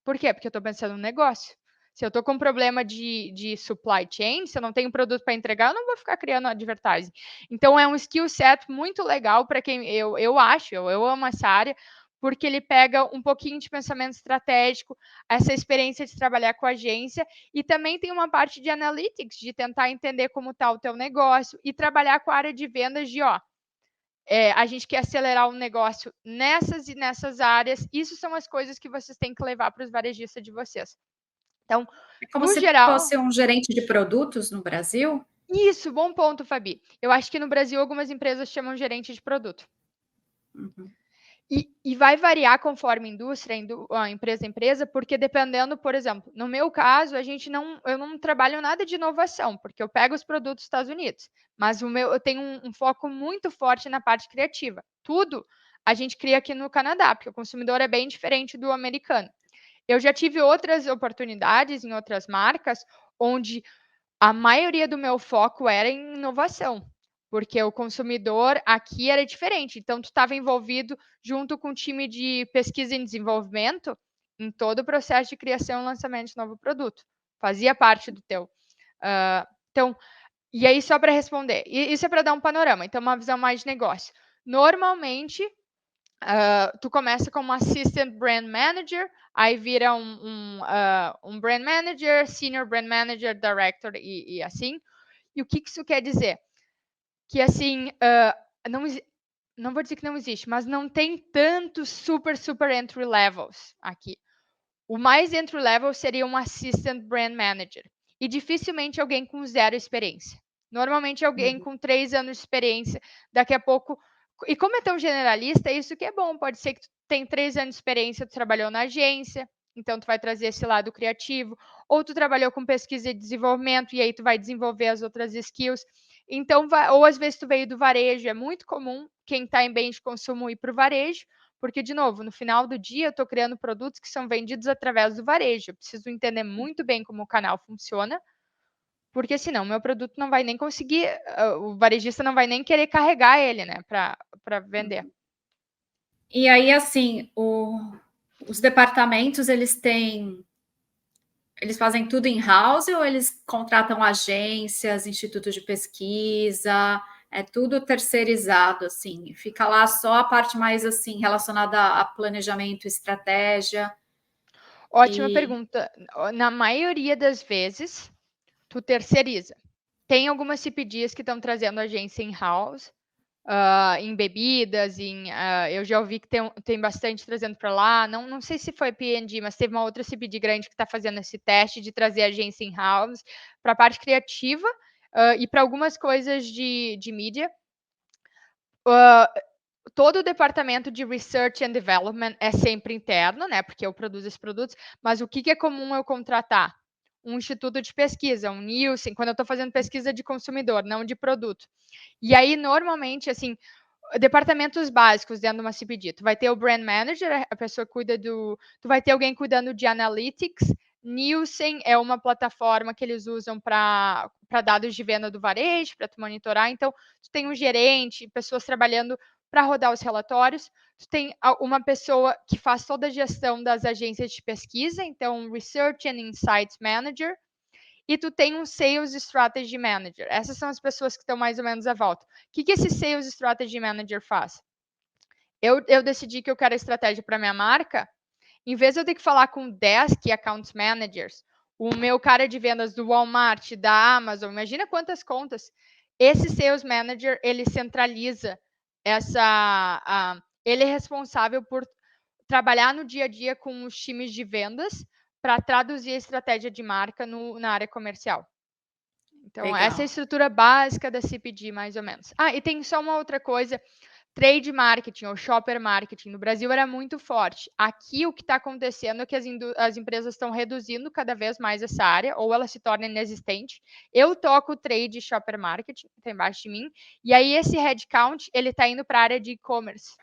Por quê? Porque eu estou pensando no negócio. Se eu estou com um problema de supply chain, se eu não tenho produto para entregar, eu não vou ficar criando advertising. Então, é um skill set muito legal para quem eu acho, eu amo essa área, porque ele pega um pouquinho de pensamento estratégico, essa experiência de trabalhar com agência, e também tem uma parte de analytics, de tentar entender como está o teu negócio, e trabalhar com a área de vendas de, a gente quer acelerar o negócio nessas e nessas áreas. Isso são as coisas que vocês têm que levar para os varejistas de vocês. Então, É como no se geral. fosse um gerente de produtos no Brasil? Isso, bom ponto, Fabi. Eu acho que no Brasil algumas empresas chamam gerente de produto. Uhum. E vai variar conforme indústria, empresa a empresa, porque dependendo, por exemplo, no meu caso, eu não trabalho nada de inovação, porque eu pego os produtos dos Estados Unidos, mas eu tenho um foco muito forte na parte criativa. Tudo a gente cria aqui no Canadá, porque o consumidor é bem diferente do americano. Eu já tive outras oportunidades em outras marcas, onde a maioria do meu foco era em inovação, porque o consumidor aqui era diferente. Então, tu estava envolvido junto com o time de pesquisa e desenvolvimento em todo o processo de criação e lançamento de novo produto. Fazia parte do teu. Então, e aí, só para responder, isso é para dar um panorama, então, uma visão mais de negócio. Normalmente, tu começa como assistant brand manager, aí vira um brand manager, senior brand manager, director e assim. E o que isso quer dizer? Que assim, não vou dizer que não existe, mas não tem tantos super entry levels aqui. O mais entry level seria um assistant brand manager. E dificilmente alguém com 0 experiência. Normalmente alguém com 3 anos de experiência, daqui a pouco. E como é tão generalista, isso que é bom. Pode ser que tu tem 3 anos de experiência, tu trabalhou na agência, então tu vai trazer esse lado criativo, ou tu trabalhou com pesquisa e desenvolvimento, e aí tu vai desenvolver as outras skills. Então, ou às vezes tu veio do varejo, é muito comum quem está em bens de consumo ir para o varejo, porque, de novo, no final do dia, eu estou criando produtos que são vendidos através do varejo. Eu preciso entender muito bem como o canal funciona, porque senão meu produto não vai nem conseguir, o varejista não vai nem querer carregar ele, né, para vender. E aí, assim, os departamentos, eles fazem tudo in-house ou eles contratam agências, institutos de pesquisa? É tudo terceirizado, assim. Fica lá só a parte mais, assim, relacionada a planejamento, estratégia. Ótima pergunta. Na maioria das vezes, tu terceiriza. Tem algumas CPGs que estão trazendo agência in-house, em bebidas, eu já ouvi que tem bastante trazendo para lá. Não sei se foi P&G, mas teve uma outra CPG grande que está fazendo esse teste de trazer agência in-house para a parte criativa e para algumas coisas de mídia. Todo o departamento de Research and Development é sempre interno, né? Porque eu produzo esses produtos, mas o que é comum eu contratar? Um instituto de pesquisa, um Nielsen, quando eu estou fazendo pesquisa de consumidor, não de produto. E aí, normalmente, assim, departamentos básicos dentro de uma CPG. Tu vai ter o Brand Manager, a pessoa cuida do... Tu vai ter alguém cuidando de Analytics. Nielsen é uma plataforma que eles usam para dados de venda do varejo, para tu monitorar. Então, tu tem um gerente, pessoas trabalhando para rodar os relatórios. Tu tem uma pessoa que faz toda a gestão das agências de pesquisa, então, um Research and Insights Manager. E tu tem um Sales Strategy Manager. Essas são as pessoas que estão mais ou menos à volta. O que esse Sales Strategy Manager faz? Eu decidi que eu quero a estratégia para minha marca, em vez de eu ter que falar com 10 Key Accounts Managers, o meu cara de vendas do Walmart, da Amazon, imagina quantas contas. Esse Sales Manager, ele centraliza ele é responsável por trabalhar no dia a dia com os times de vendas para traduzir a estratégia de marca na área comercial. Então, Legal. Essa é a estrutura básica da CPG, mais ou menos. E tem só uma outra coisa. Trade marketing ou shopper marketing no Brasil era muito forte. Aqui o que está acontecendo é que as empresas estão reduzindo cada vez mais essa área, ou ela se torna inexistente. Eu toco trade e shopper marketing, está embaixo de mim, e aí esse headcount ele está indo para a área de e-commerce.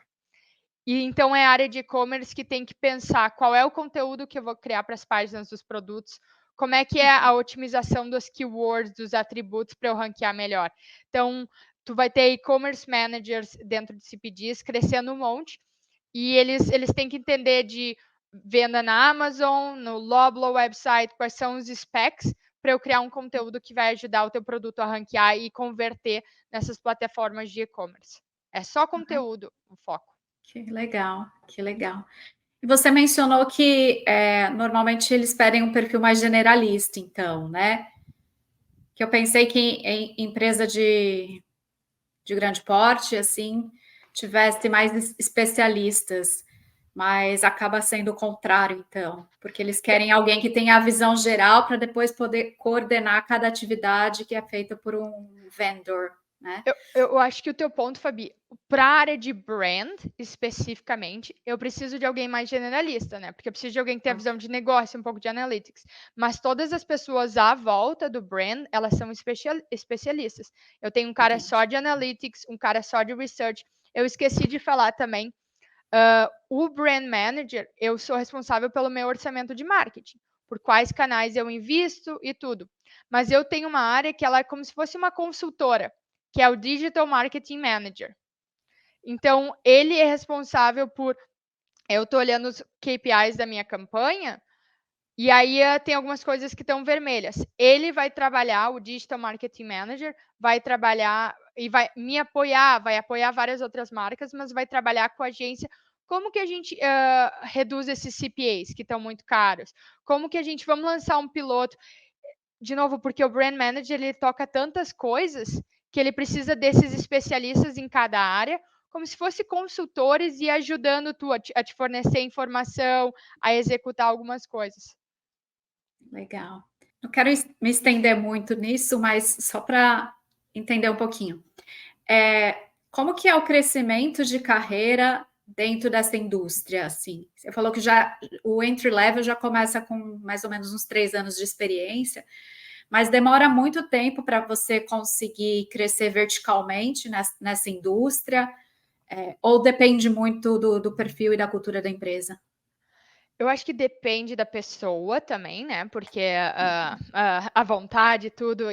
E então é a área de e-commerce que tem que pensar qual é o conteúdo que eu vou criar para as páginas dos produtos, como é que é a otimização dos keywords, dos atributos para eu ranquear melhor. Então, tu vai ter e-commerce managers dentro de CPGs crescendo um monte, e eles têm que entender de venda na Amazon, no Loblaw website, quais são os specs para eu criar um conteúdo que vai ajudar o teu produto a ranquear e converter nessas plataformas de e-commerce. É só conteúdo o foco. Que legal, que legal. E você mencionou que normalmente eles pedem um perfil mais generalista, então, né? Que eu pensei que em empresa de grande porte, assim, tivesse mais especialistas, mas acaba sendo o contrário, então, porque eles querem alguém que tenha a visão geral para depois poder coordenar cada atividade que é feita por um vendor, né? Eu acho que o teu ponto, Fabi, para a área de brand, especificamente, eu preciso de alguém mais generalista, né? Porque eu preciso de alguém que tenha visão de negócio, um pouco de analytics. Mas todas as pessoas à volta do brand, elas são especialistas. Eu tenho um cara só de analytics, um cara só de research. Eu esqueci de falar também, o brand manager, eu sou responsável pelo meu orçamento de marketing, por quais canais eu invisto e tudo. Mas eu tenho uma área que ela é como se fosse uma consultora, que é o Digital Marketing Manager. Então, ele é responsável por... Eu estou olhando os KPIs da minha campanha, e aí tem algumas coisas que estão vermelhas. Ele vai trabalhar, o Digital Marketing Manager, vai trabalhar e vai me apoiar, vai apoiar várias outras marcas, mas vai trabalhar com a agência. Como que a gente reduz esses CPAs, que estão muito caros? Como que a gente... Vamos lançar um piloto? De novo, porque o Brand Manager, ele toca tantas coisas que ele precisa desses especialistas em cada área, como se fosse consultores e ajudando tu a te fornecer informação, a executar algumas coisas. Legal. Não quero me estender muito nisso, mas só para entender um pouquinho. Como que é o crescimento de carreira dentro dessa indústria? Assim, você falou que já o entry level já começa com mais ou menos uns 3 anos de experiência, mas demora muito tempo para você conseguir crescer verticalmente nessa indústria, ou depende muito do perfil e da cultura da empresa? Eu acho que depende da pessoa também, né? Porque a vontade, tudo,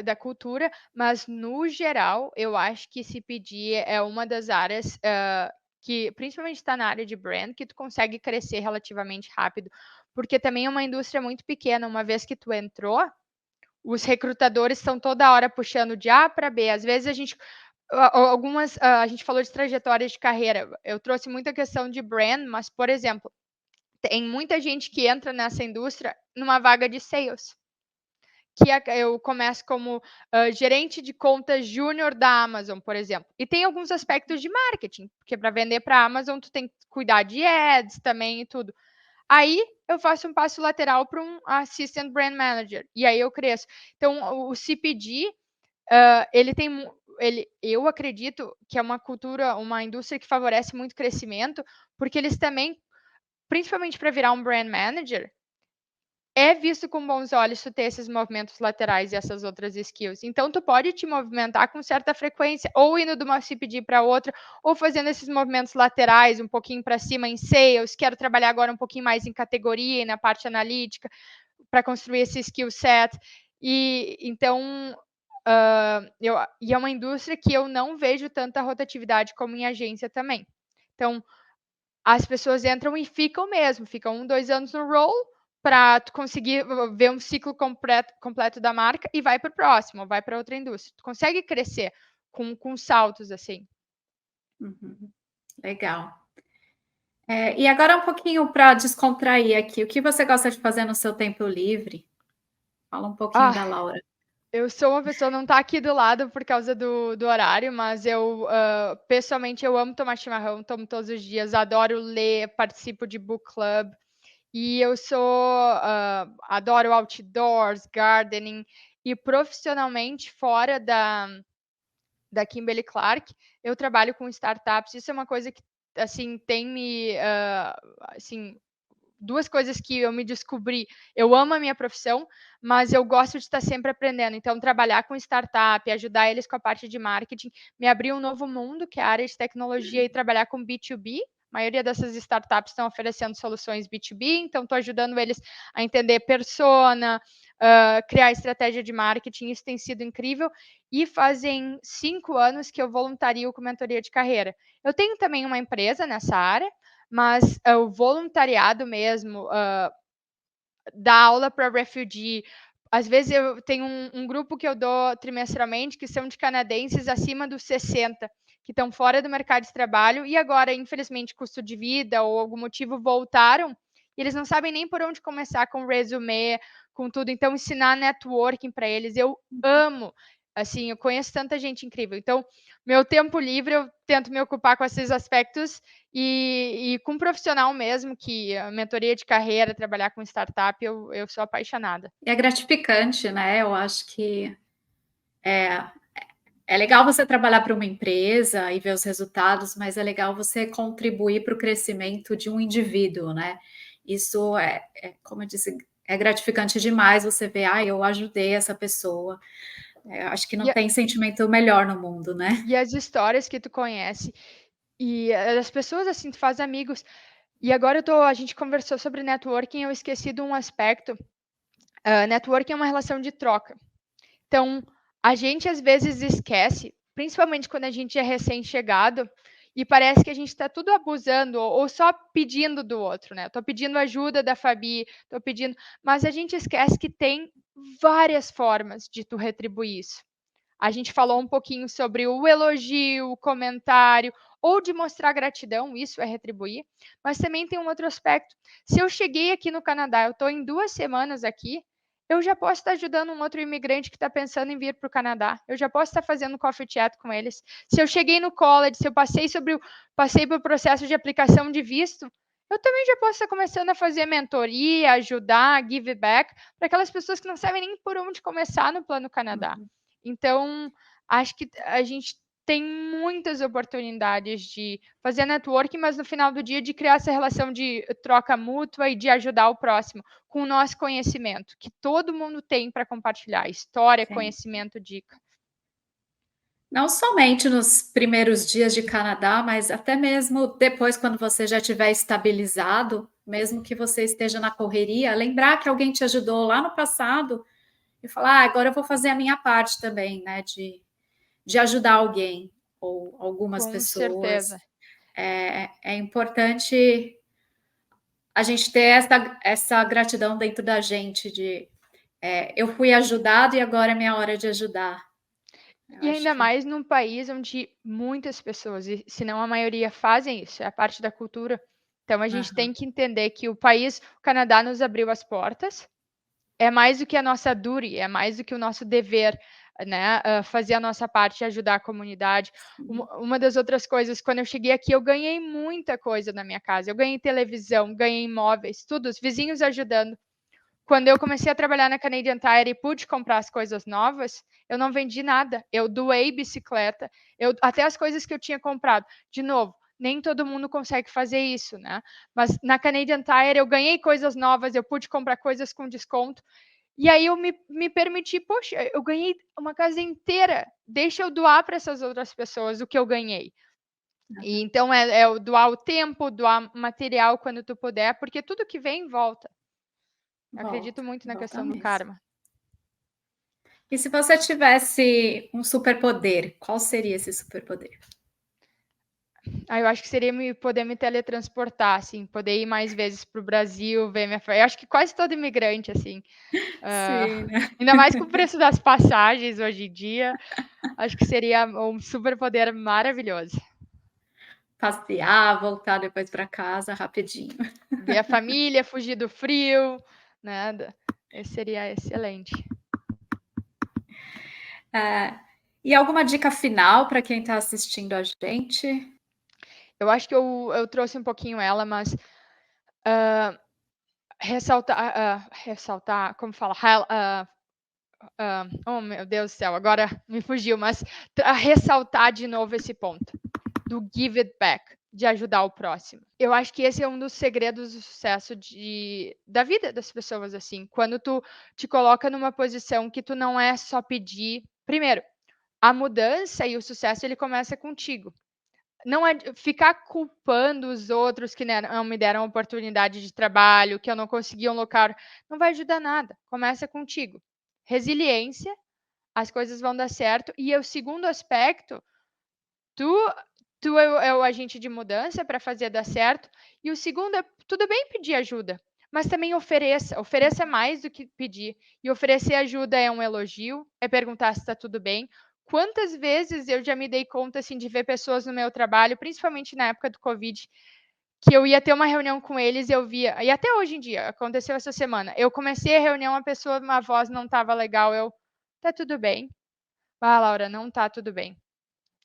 da cultura, mas no geral, eu acho que se pedir é uma das áreas que, principalmente está na área de brand, que tu consegue crescer relativamente rápido. Porque também é uma indústria muito pequena, uma vez que tu entrou, os recrutadores estão toda hora puxando de A para B. Às vezes a gente falou de trajetórias de carreira. Eu trouxe muita questão de brand, mas, por exemplo, tem muita gente que entra nessa indústria numa vaga de sales. Eu começo como gerente de contas júnior da Amazon, por exemplo. E tem alguns aspectos de marketing, porque para vender para a Amazon, tu tem que cuidar de ads também e tudo. Aí eu faço um passo lateral para um Assistant Brand Manager, e aí eu cresço. Então, o CPG, eu acredito que é uma cultura, uma indústria que favorece muito crescimento, porque eles também, principalmente para virar um Brand Manager, é visto com bons olhos tu ter esses movimentos laterais e essas outras skills. Então, tu pode te movimentar com certa frequência, ou indo de uma CPG para outra, ou fazendo esses movimentos laterais, um pouquinho para cima em sales, quero trabalhar agora um pouquinho mais em categoria e na parte analítica, para construir esse skill set. E então, e é uma indústria que eu não vejo tanta rotatividade como em agência também. Então, as pessoas entram e ficam mesmo, ficam 1, 2 anos no role, para tu conseguir ver um ciclo completo da marca e vai para o próximo, vai para outra indústria. Tu consegue crescer com saltos assim. Uhum. Legal. E agora um pouquinho para descontrair aqui. O que você gosta de fazer no seu tempo livre? Fala um pouquinho da Ah, Laura. eu sou uma pessoa, não tá aqui do lado por causa do horário, mas eu, pessoalmente, eu amo tomar chimarrão, tomo todos os dias, adoro ler, participo de book club. E eu adoro outdoors, gardening, e profissionalmente, fora da Kimberly Clark, eu trabalho com startups. Isso é uma coisa que, assim, assim, duas coisas que eu me descobri. Eu amo a minha profissão, mas eu gosto de estar sempre aprendendo. Então, trabalhar com startup, ajudar eles com a parte de marketing, me abriu um novo mundo, que é a área de tecnologia, e trabalhar com B2B. A maioria dessas startups estão oferecendo soluções B2B, então estou ajudando eles a entender persona, criar estratégia de marketing. Isso tem sido incrível. E fazem 5 anos que eu voluntario com mentoria de carreira. Eu tenho também uma empresa nessa área, mas o voluntariado mesmo, dar aula para refugee. Às vezes eu tenho um grupo que eu dou trimestralmente, que são de canadenses acima dos 60, que estão fora do mercado de trabalho e agora, infelizmente, custo de vida ou algum motivo voltaram, e eles não sabem nem por onde começar com resumê, com tudo. Então, ensinar networking para eles, eu amo. Assim, eu conheço tanta gente incrível. Então, meu tempo livre, eu tento me ocupar com esses aspectos e com um profissional mesmo, que a mentoria de carreira, trabalhar com startup, eu sou apaixonada. É gratificante, né? Eu acho que é legal você trabalhar para uma empresa e ver os resultados, mas é legal você contribuir para o crescimento de um indivíduo, né? Isso como eu disse, é gratificante demais você ver, eu ajudei essa pessoa. Acho que não E, tem sentimento melhor no mundo, né? e as histórias que tu conhece, e as pessoas, assim, tu faz amigos. E agora a gente conversou sobre networking, eu esqueci de um aspecto. Networking é uma relação de troca. Então, a gente às vezes esquece, principalmente quando a gente é recém-chegado, e parece que a gente está tudo abusando ou só pedindo do outro, né? Estou pedindo ajuda da Fabi, estou pedindo, mas a gente esquece que tem várias formas de tu retribuir isso. A gente falou um pouquinho sobre o elogio, o comentário, ou de mostrar gratidão, isso é retribuir, mas também tem um outro aspecto. Se eu cheguei aqui no Canadá, eu estou em 2 semanas aqui, eu já posso estar ajudando um outro imigrante que está pensando em vir para o Canadá. Eu já posso estar fazendo coffee chat com eles. Se eu cheguei no college, se eu passei pelo processo de aplicação de visto, eu também já posso estar começando a fazer mentoria, ajudar, give back, para aquelas pessoas que não sabem nem por onde começar no Plano Canadá. Então, acho que a gente tem muitas oportunidades de fazer networking, mas no final do dia de criar essa relação de troca mútua e de ajudar o próximo com o nosso conhecimento, que todo mundo tem para compartilhar, história, Sim. conhecimento, dica. Não somente nos primeiros dias de Canadá, mas até mesmo depois, quando você já estiver estabilizado, mesmo que você esteja na correria, lembrar que alguém te ajudou lá no passado e falar, agora eu vou fazer a minha parte também, né, de ajudar alguém ou algumas Com pessoas. certeza. É importante a gente ter essa gratidão dentro da gente de eu fui ajudado e agora é minha hora de ajudar. Eu E acho ainda que mais num país onde muitas pessoas, e se não a maioria, fazem isso, é a parte da cultura. Então a gente tem que entender que o Canadá nos abriu as portas, é mais do que a nossa duty, é mais do que o nosso dever, né, fazer a nossa parte e ajudar a comunidade. Uma das outras coisas, quando eu cheguei aqui, eu ganhei muita coisa na minha casa. Eu ganhei televisão, ganhei imóveis, tudo, os vizinhos ajudando. Quando eu comecei a trabalhar na Canadian Tire e pude comprar as coisas novas, eu não vendi nada. Eu doei bicicleta, até as coisas que eu tinha comprado. De novo, nem todo mundo consegue fazer isso, né? Mas na Canadian Tire eu ganhei coisas novas, eu pude comprar coisas com desconto. E aí eu me permiti, poxa, eu ganhei uma casa inteira, deixa eu doar para essas outras pessoas o que eu ganhei. E então é o doar o tempo, doar material quando tu puder, porque tudo que vem volta. Eu acredito muito na volta questão do mesmo. karma. E se você tivesse um superpoder, qual seria esse superpoder? Eu acho que seria poder me teletransportar, assim, poder ir mais vezes para o Brasil, ver minha família. Eu acho que quase todo imigrante, assim. Sim, né? Ainda mais com o preço das passagens hoje em dia, acho que seria um superpoder maravilhoso. Passear, voltar depois para casa rapidinho. Ver a família, fugir do frio, né? Esse seria excelente. E alguma dica final para quem está assistindo a gente? Eu acho que eu trouxe um pouquinho ela, mas ressaltar, como fala? Oh, meu Deus do céu, agora me fugiu, mas ressaltar de novo esse ponto do give it back, de ajudar o próximo. Eu acho que esse é um dos segredos do sucesso da vida das pessoas, assim. Quando tu te coloca numa posição que tu não é só pedir. Primeiro, a mudança e o sucesso, ele começa contigo. Não é ficar culpando os outros que não me deram oportunidade de trabalho, que eu não consegui um local, não vai ajudar nada. Começa contigo. Resiliência, as coisas vão dar certo. E o segundo aspecto, tu é o agente de mudança para fazer dar certo. E o segundo é, tudo bem pedir ajuda, mas também ofereça. Ofereça mais do que pedir. E oferecer ajuda é um elogio, é perguntar se está tudo bem. Quantas vezes eu já me dei conta assim, de ver pessoas no meu trabalho, principalmente na época do Covid, que eu ia ter uma reunião com eles e eu via, e até hoje em dia, aconteceu essa semana, eu comecei a reunião, uma voz não estava legal, tá tudo bem? Ah, Laura, não tá tudo bem.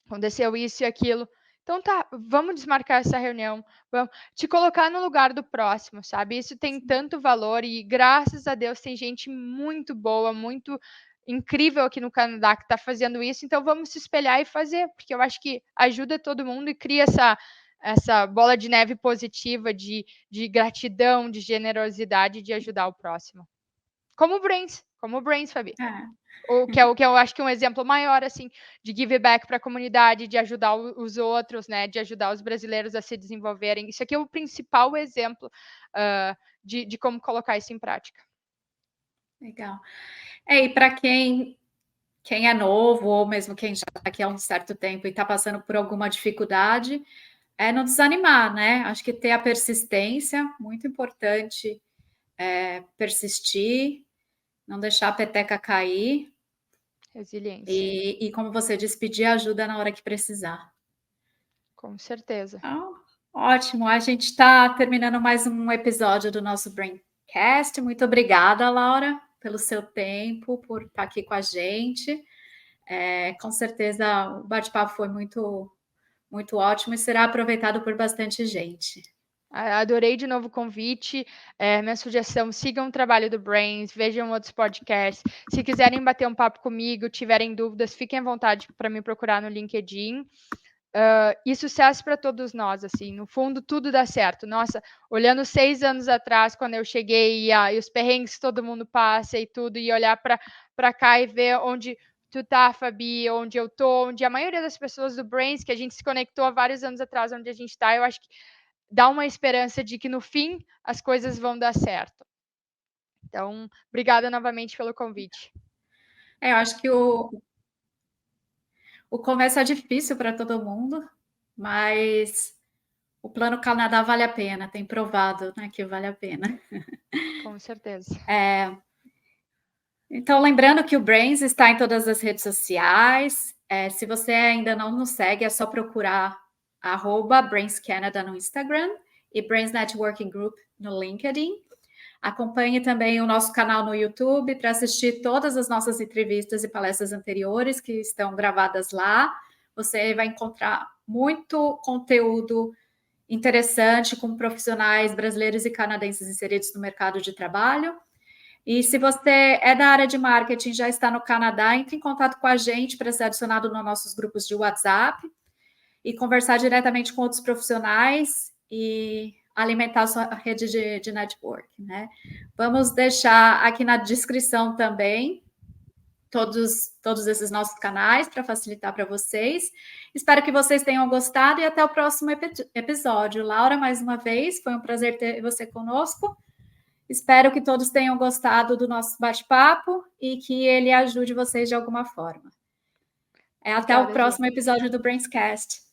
Aconteceu isso e aquilo. Então tá, vamos desmarcar essa reunião, vamos te colocar no lugar do próximo, sabe? Isso tem tanto valor e graças a Deus tem gente muito boa, muito incrível aqui no Canadá que está fazendo isso. Então vamos se espelhar e fazer, porque eu acho que ajuda todo mundo e cria essa bola de neve positiva de gratidão, de generosidade, de ajudar o próximo. Como o Brains, Fabi. O que eu acho que é um exemplo maior, assim, de give back para a comunidade, de ajudar os outros, né, de ajudar os brasileiros a se desenvolverem. Isso aqui é o principal exemplo de como colocar isso em prática. Legal. E para quem é novo, ou mesmo quem já está aqui há um certo tempo e está passando por alguma dificuldade, não desanimar, né? Acho que ter a persistência, muito importante, persistir, não deixar a peteca cair. Resiliência. E como você disse, pedir ajuda na hora que precisar. Com certeza. Ótimo, a gente está terminando mais um episódio do nosso Braincast. Muito obrigada, Laura, pelo seu tempo, por estar aqui com a gente. Com certeza o bate-papo foi muito, muito ótimo e será aproveitado por bastante gente. Adorei de novo o convite. Minha sugestão, sigam o trabalho do Brains, vejam outros podcasts. Se quiserem bater um papo comigo, tiverem dúvidas, fiquem à vontade para me procurar no LinkedIn. E sucesso para todos nós, assim, no fundo tudo dá certo. Nossa, olhando 6 anos atrás, quando eu cheguei e os perrengues que todo mundo passa e tudo, e olhar para cá e ver onde tu tá, Fabi, onde eu tô, onde a maioria das pessoas do Brains, que a gente se conectou há vários anos atrás, onde a gente tá, eu acho que dá uma esperança de que no fim as coisas vão dar certo. Então, obrigada novamente pelo convite. Eu acho que o começo é difícil para todo mundo, mas o Plano Canadá vale a pena, tem provado, né, que vale a pena. Com certeza. Então, lembrando que o Brains está em todas as redes sociais. Se você ainda não nos segue, é só procurar @BrainsCanada no Instagram e Brains Networking Group no LinkedIn. Acompanhe também o nosso canal no YouTube para assistir todas as nossas entrevistas e palestras anteriores que estão gravadas lá. Você vai encontrar muito conteúdo interessante com profissionais brasileiros e canadenses inseridos no mercado de trabalho. E se você é da área de marketing, já está no Canadá, entre em contato com a gente para ser adicionado nos nossos grupos de WhatsApp e conversar diretamente com outros profissionais e alimentar a sua rede de network, né? Vamos deixar aqui na descrição também todos esses nossos canais para facilitar para vocês. Espero que vocês tenham gostado e até o próximo episódio. Laura, mais uma vez, foi um prazer ter você conosco. Espero que todos tenham gostado do nosso bate-papo e que ele ajude vocês de alguma forma. Até o próximo episódio do Brainscast.